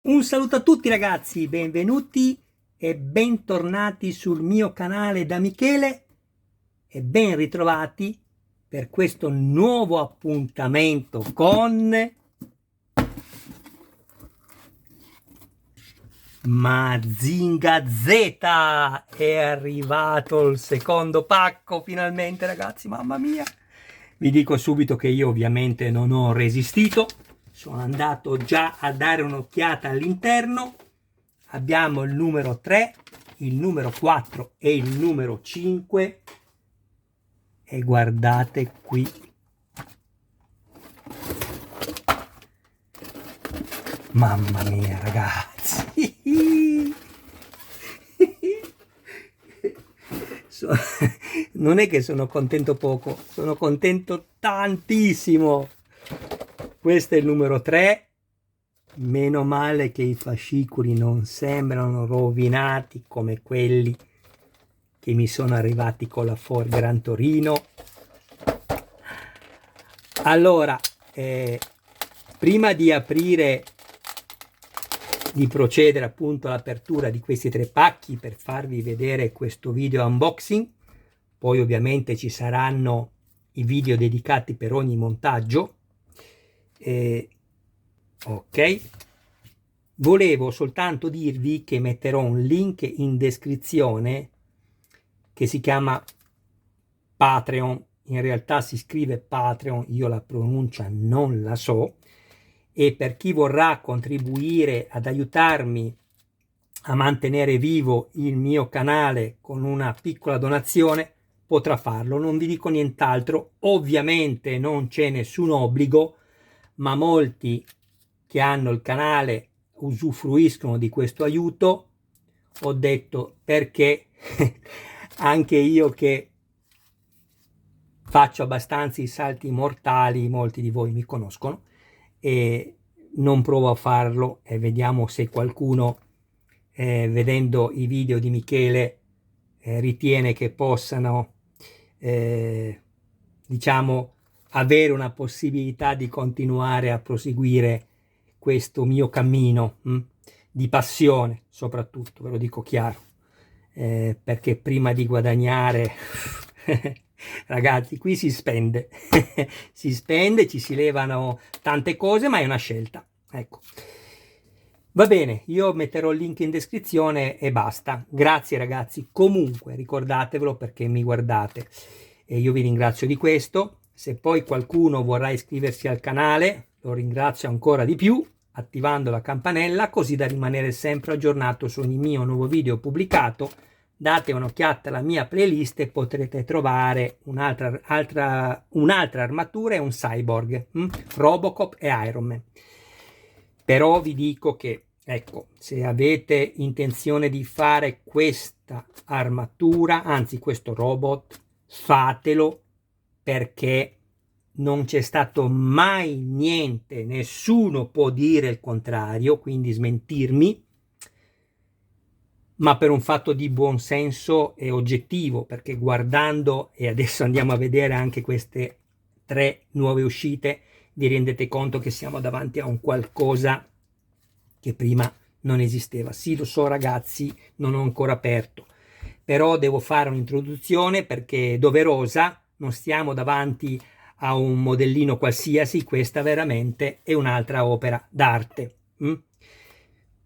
Un saluto a tutti ragazzi, benvenuti e bentornati sul mio canale da Michele e ben ritrovati per questo nuovo appuntamento con Mazinga Z. È arrivato il secondo pacco finalmente ragazzi, mamma mia. Vi dico subito che io ovviamente non ho resistito, sono andato già a dare un'occhiata all'interno. Abbiamo il numero 3, il numero 4 e il numero 5 e guardate qui. Mamma mia ragazzi. Non è che sono contento poco, sono contento tantissimo. Questo è il numero 3. Meno male che i fascicoli non sembrano rovinati come quelli che mi sono arrivati con la Ford Gran Torino. Allora, prima di procedere appunto all'apertura di questi 3 pacchi per farvi vedere questo video unboxing, poi ovviamente ci saranno i video dedicati per ogni montaggio. Ok, volevo soltanto dirvi che metterò un link in descrizione che si chiama Patreon, in realtà si scrive Patreon, io la pronuncia non la so, e per chi vorrà contribuire ad aiutarmi a mantenere vivo il mio canale con una piccola donazione potrà farlo, non vi dico nient'altro. Ovviamente non c'è nessun obbligo, ma molti che hanno il canale usufruiscono di questo aiuto. Ho detto perché anche io che faccio abbastanza i salti mortali, molti di voi mi conoscono, e non provo a farlo e vediamo se qualcuno vedendo i video di Michele ritiene che possano diciamo avere una possibilità di continuare a proseguire questo mio cammino di passione, soprattutto, ve lo dico chiaro, perché prima di guadagnare ragazzi qui si spende si spende, ci si levano tante cose, ma è una scelta, ecco. Va bene, io metterò il link in descrizione e basta. Grazie ragazzi, comunque ricordatevelo perché mi guardate e io vi ringrazio di questo. Se poi qualcuno vorrà iscriversi al canale lo ringrazio ancora di più attivando la campanella così da rimanere sempre aggiornato su ogni mio nuovo video pubblicato. Date un'occhiata alla mia playlist e potrete trovare un'altra armatura e un cyborg, Robocop e Iron Man. Però vi dico che, ecco, se avete intenzione di fare questa armatura, anzi questo robot, fatelo, perché non c'è stato mai niente, nessuno può dire il contrario, quindi smentirmi, ma per un fatto di buon senso e oggettivo, perché guardando, e adesso andiamo a vedere anche queste 3 nuove uscite, vi rendete conto che siamo davanti a un qualcosa che prima non esisteva. Sì, lo so ragazzi, non ho ancora aperto, però devo fare un'introduzione perché è doverosa, non stiamo davanti a un modellino qualsiasi, questa veramente è un'altra opera d'arte.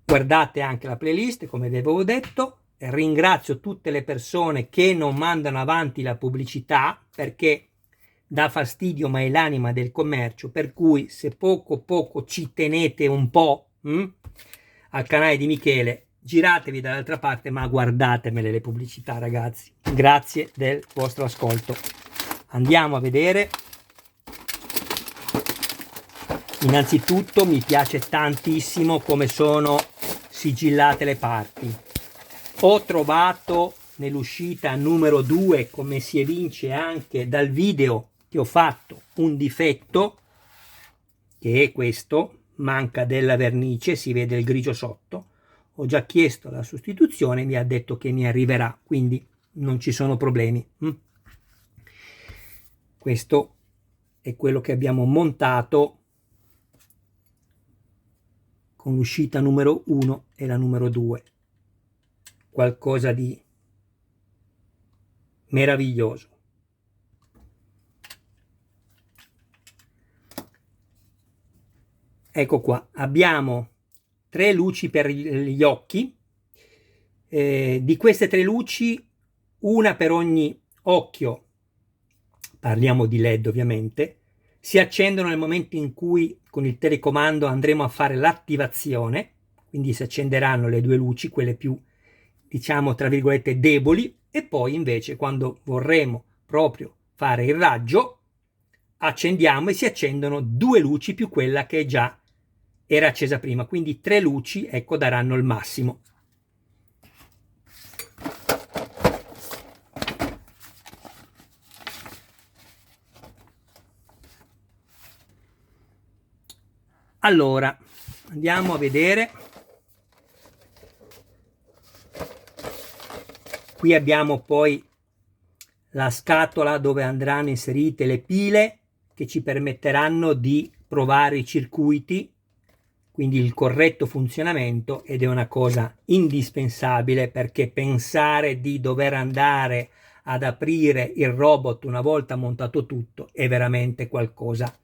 Guardate anche la playlist, come vi avevo detto. Ringrazio tutte le persone che non mandano avanti la pubblicità perché dà fastidio, ma è l'anima del commercio, per cui se poco ci tenete un po' al canale di Michele, giratevi dall'altra parte, ma guardatemele le pubblicità ragazzi. Grazie del vostro ascolto. Andiamo a vedere. Innanzitutto mi piace tantissimo come sono sigillate le parti. Ho trovato nell'uscita numero 2, come si evince anche dal video che ho fatto, un difetto, che è questo, manca della vernice, si vede il grigio sotto. Ho già chiesto la sostituzione, mi ha detto che mi arriverà, quindi non ci sono problemi. Questo è quello che abbiamo montato con l'uscita numero 1 e la numero 2. Qualcosa di meraviglioso. Ecco qua, abbiamo 3 luci per gli occhi. Di queste 3 luci, una per ogni occhio, parliamo di LED ovviamente, si accendono nel momento in cui con il telecomando andremo a fare l'attivazione, quindi si accenderanno le 2 luci, quelle più, diciamo, tra virgolette, deboli, e poi invece quando vorremmo proprio fare il raggio, accendiamo e si accendono 2 luci più quella che già era accesa prima, quindi 3 luci, ecco, daranno il massimo. Allora, andiamo a vedere. Qui abbiamo poi la scatola dove andranno inserite le pile che ci permetteranno di provare i circuiti, quindi il corretto funzionamento, ed è una cosa indispensabile, perché pensare di dover andare ad aprire il robot una volta montato tutto è veramente qualcosa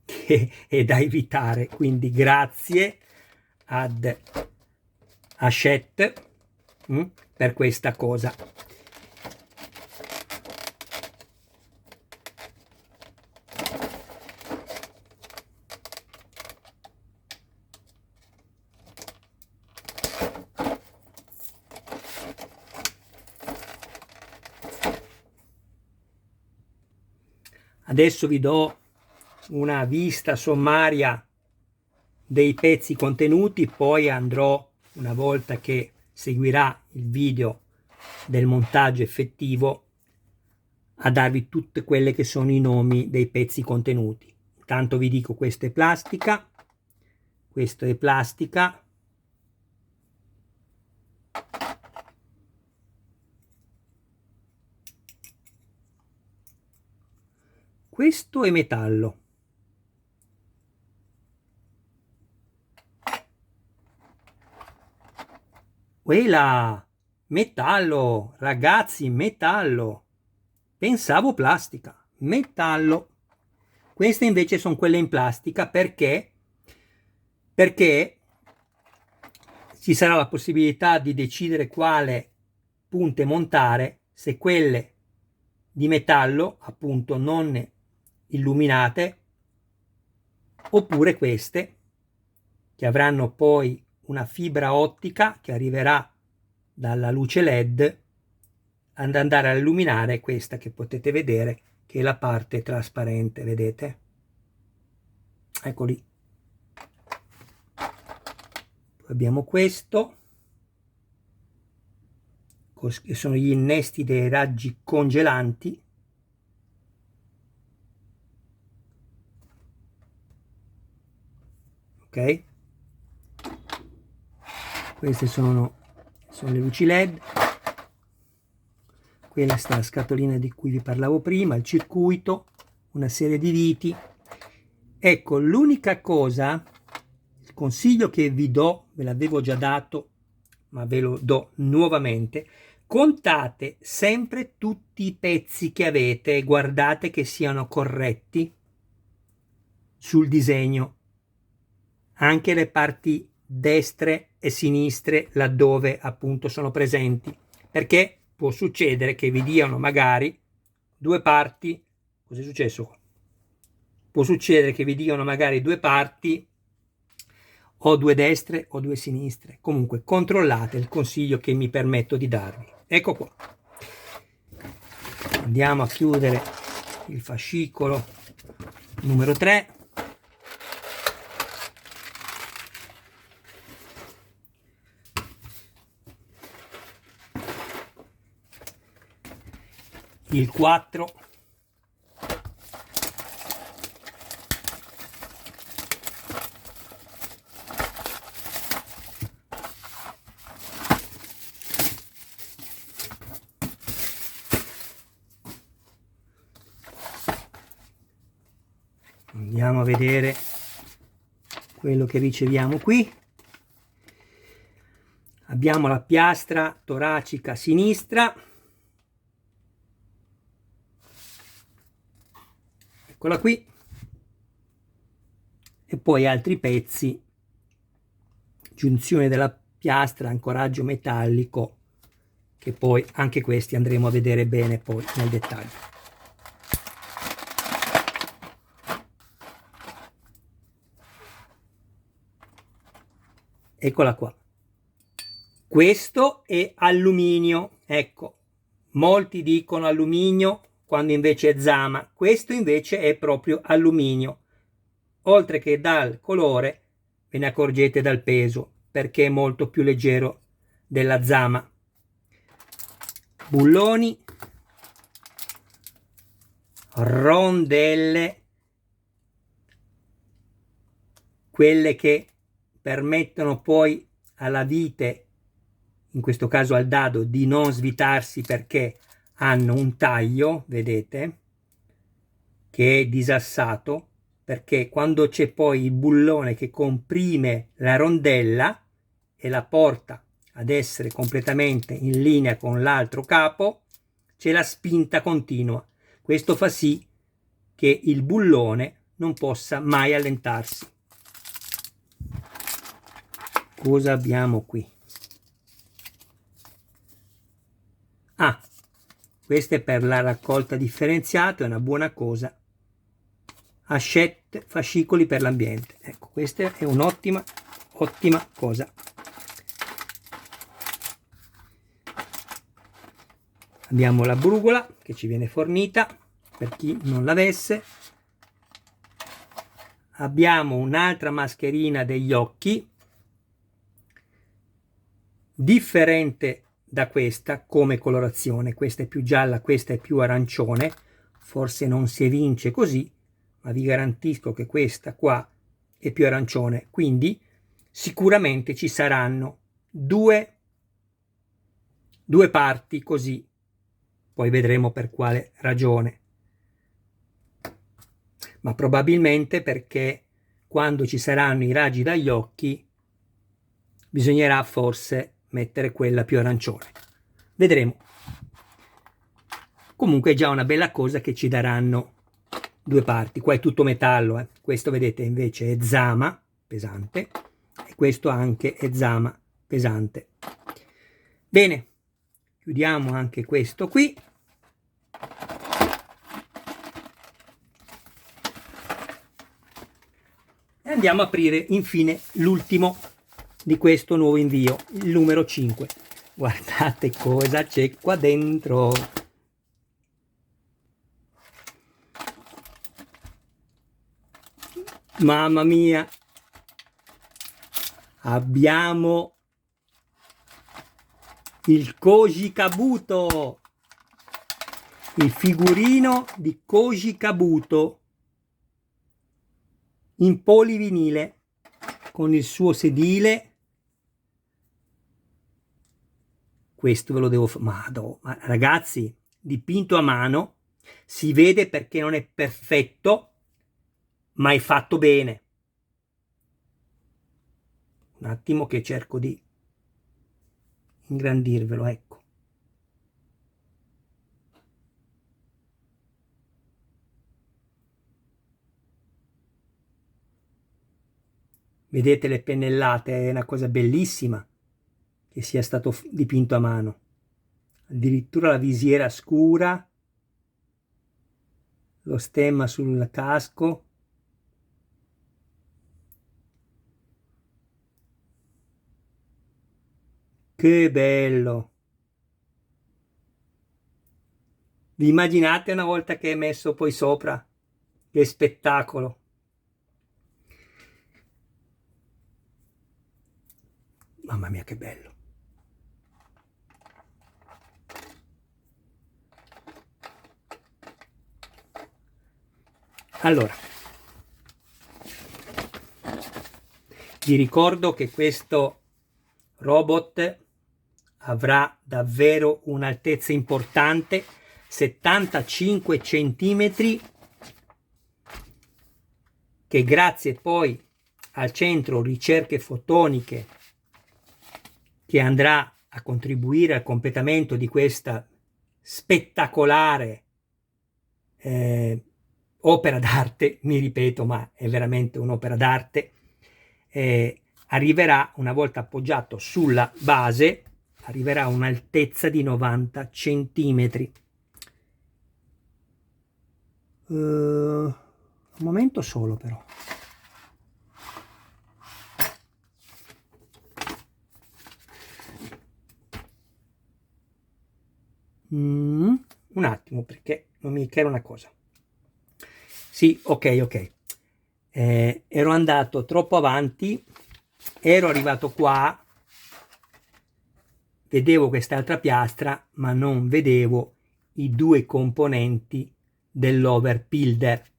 che è da evitare. Quindi grazie ad Hachette per questa cosa. Adesso vi do una vista sommaria dei pezzi contenuti, poi andrò, una volta che seguirà il video del montaggio effettivo, a darvi tutte quelle che sono i nomi dei pezzi contenuti. Intanto vi dico: questa è plastica, questo è plastica, questo è metallo, quella metallo, ragazzi, metallo, pensavo plastica, metallo. Queste invece sono quelle in plastica, perché ci sarà la possibilità di decidere quale punte montare, se quelle di metallo, appunto non illuminate, oppure queste che avranno poi una fibra ottica che arriverà dalla luce LED ad andare a illuminare questa che potete vedere, che è la parte trasparente, vedete? Ecco lì. Poi abbiamo questo, che sono gli innesti dei raggi congelanti. Ok? Queste sono le luci LED. Quella sta la scatolina di cui vi parlavo prima, il circuito, una serie di viti. Ecco, l'unica cosa, il consiglio che vi do, ve l'avevo già dato, ma ve lo do nuovamente: contate sempre tutti i pezzi che avete e guardate che siano corretti sul disegno, anche le parti destre e sinistre laddove appunto sono presenti, perché può succedere che vi diano magari 2 parti. Cos'è successo qua? Può succedere che vi diano magari 2 parti, o 2 destre o 2 sinistre. Comunque controllate, il consiglio che mi permetto di darvi. Ecco qua. Andiamo a chiudere il fascicolo numero 3. Il 4. Andiamo a vedere quello che riceviamo qui. Abbiamo la piastra toracica sinistra, eccola qui, e poi altri pezzi, giunzione della piastra, ancoraggio metallico, che poi anche questi andremo a vedere bene poi nel dettaglio. Eccola qua. Questo è alluminio, ecco, molti dicono alluminio quando invece è zama, questo invece è proprio alluminio, oltre che dal colore ve ne accorgete dal peso, perché è molto più leggero della zama. Bulloni, rondelle, quelle che permettono poi alla vite, in questo caso al dado, di non svitarsi perché hanno un taglio, vedete, che è disassato, perché quando c'è poi il bullone che comprime la rondella e la porta ad essere completamente in linea con l'altro capo, c'è la spinta continua. Questo fa sì che il bullone non possa mai allentarsi. Cosa abbiamo qui? Ah, questa è per la raccolta differenziata, è una buona cosa. Hachette, fascicoli per l'ambiente. Ecco, questa è un'ottima cosa. Abbiamo la brugola che ci viene fornita per chi non l'avesse. Abbiamo un'altra mascherina degli occhi, differente da questa come colorazione. Questa è più gialla, questa è più arancione. Forse non si evince così, ma vi garantisco che questa qua è più arancione. Quindi sicuramente ci saranno due parti così. Poi vedremo per quale ragione. Ma probabilmente perché quando ci saranno i raggi dagli occhi bisognerà forse mettere quella più arancione. Vedremo. Comunque è già una bella cosa che ci daranno due parti. Qua è tutto metallo, questo vedete invece è zama pesante e questo anche è zama pesante. Bene, chiudiamo anche questo qui. E andiamo a aprire infine l'ultimo di questo nuovo invio, il numero 5. Guardate cosa c'è qua dentro. Mamma mia, abbiamo il Koji Kabuto, il figurino di Koji Kabuto in polivinile con il suo sedile. Questo ve lo devo fare, ma ragazzi, dipinto a mano, si vede perché non è perfetto, ma è fatto bene. Un attimo che cerco di ingrandirvelo, ecco. Vedete le pennellate, è una cosa bellissima che sia stato dipinto a mano. Addirittura la visiera scura, lo stemma sul casco. Che bello! Vi immaginate una volta che è messo poi sopra? Che spettacolo! Mamma mia che bello! Allora, vi ricordo che questo robot avrà davvero un'altezza importante, 75 centimetri, che grazie poi al centro ricerche fotoniche che andrà a contribuire al completamento di questa spettacolare opera d'arte, mi ripeto, ma è veramente un'opera d'arte, arriverà, una volta appoggiato sulla base, arriverà a un'altezza di 90 centimetri. Un momento solo però. Un attimo, perché non mi chiaro una cosa. Sì, ok. Ero andato troppo avanti, ero arrivato qua, vedevo quest'altra piastra, ma non vedevo i due componenti dell'overbuilder.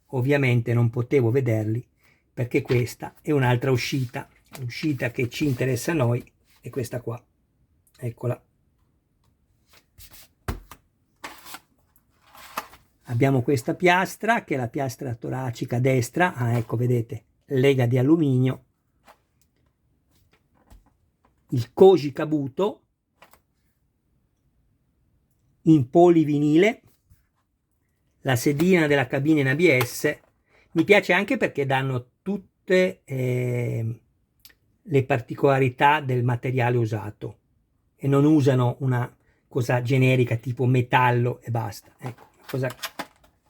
Ovviamente non potevo vederli perché questa è un'altra uscita. L'uscita che ci interessa a noi è questa qua. Eccola. Abbiamo questa piastra che è la piastra toracica destra. Ah, ecco, vedete, lega di alluminio. Il Koji Kabuto in polivinile, la sedina della cabina in ABS. Mi piace anche perché danno tutte le particolarità del materiale usato e non usano una cosa generica tipo metallo e basta. Ecco, una cosa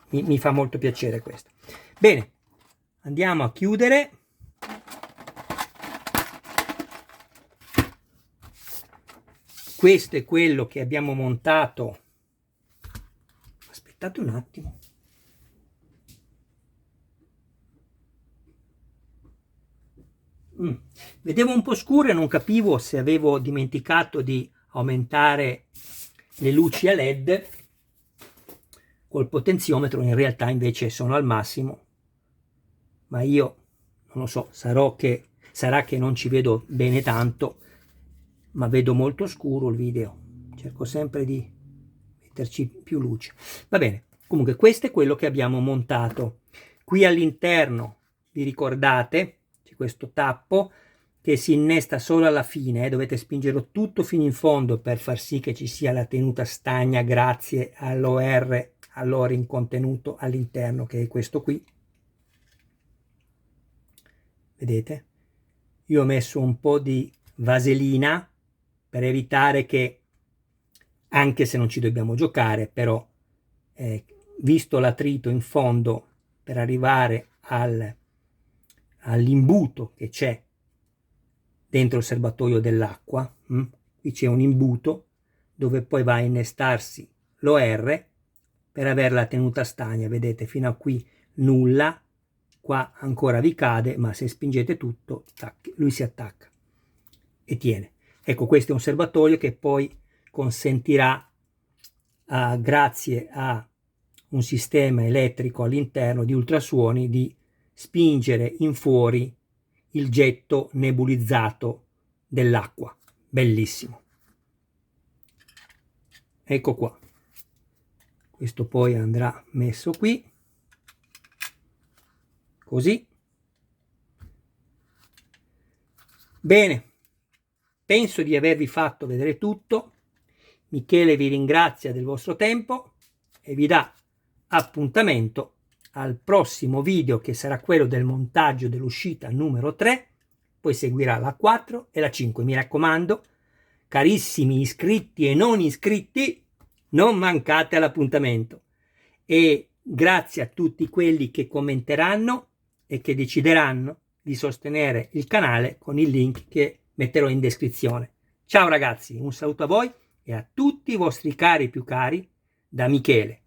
mi fa molto piacere questo. Bene, andiamo a chiudere. Questo è quello che abbiamo montato. Aspettate un attimo. Vedevo un po' scuro e non capivo se avevo dimenticato di aumentare le luci a LED col potenziometro. In realtà invece sono al massimo, ma io non lo so, sarà che non ci vedo bene tanto, ma vedo molto scuro il video. Cerco sempre di metterci più luce. Va bene, comunque questo è quello che abbiamo montato. Qui all'interno, vi ricordate, c'è questo tappo che si innesta solo alla fine, dovete spingerlo tutto fino in fondo per far sì che ci sia la tenuta stagna grazie all'o-ring contenuto all'interno, che è questo qui. Vedete? Io ho messo un po' di vaselina per evitare che, anche se non ci dobbiamo giocare, però visto l'attrito in fondo per arrivare all'imbuto che c'è dentro il serbatoio dell'acqua, qui c'è un imbuto dove poi va a innestarsi l'OR per avere la tenuta stagna. Vedete, fino a qui nulla, qua ancora vi cade, ma se spingete tutto, tac, lui si attacca e tiene. Ecco, questo è un serbatoio che poi consentirà, grazie a un sistema elettrico all'interno di ultrasuoni, di spingere in fuori il getto nebulizzato dell'acqua. Bellissimo. Ecco qua. Questo poi andrà messo qui, così. Bene, penso di avervi fatto vedere tutto. Michele vi ringrazia del vostro tempo e vi dà appuntamento al prossimo video, che sarà quello del montaggio dell'uscita numero 3, poi seguirà la 4 e la 5. Mi raccomando, carissimi iscritti e non iscritti, non mancate all'appuntamento. E grazie a tutti quelli che commenteranno e che decideranno di sostenere il canale con il link che metterò in descrizione. Ciao ragazzi, un saluto a voi e a tutti i vostri cari più cari da Michele.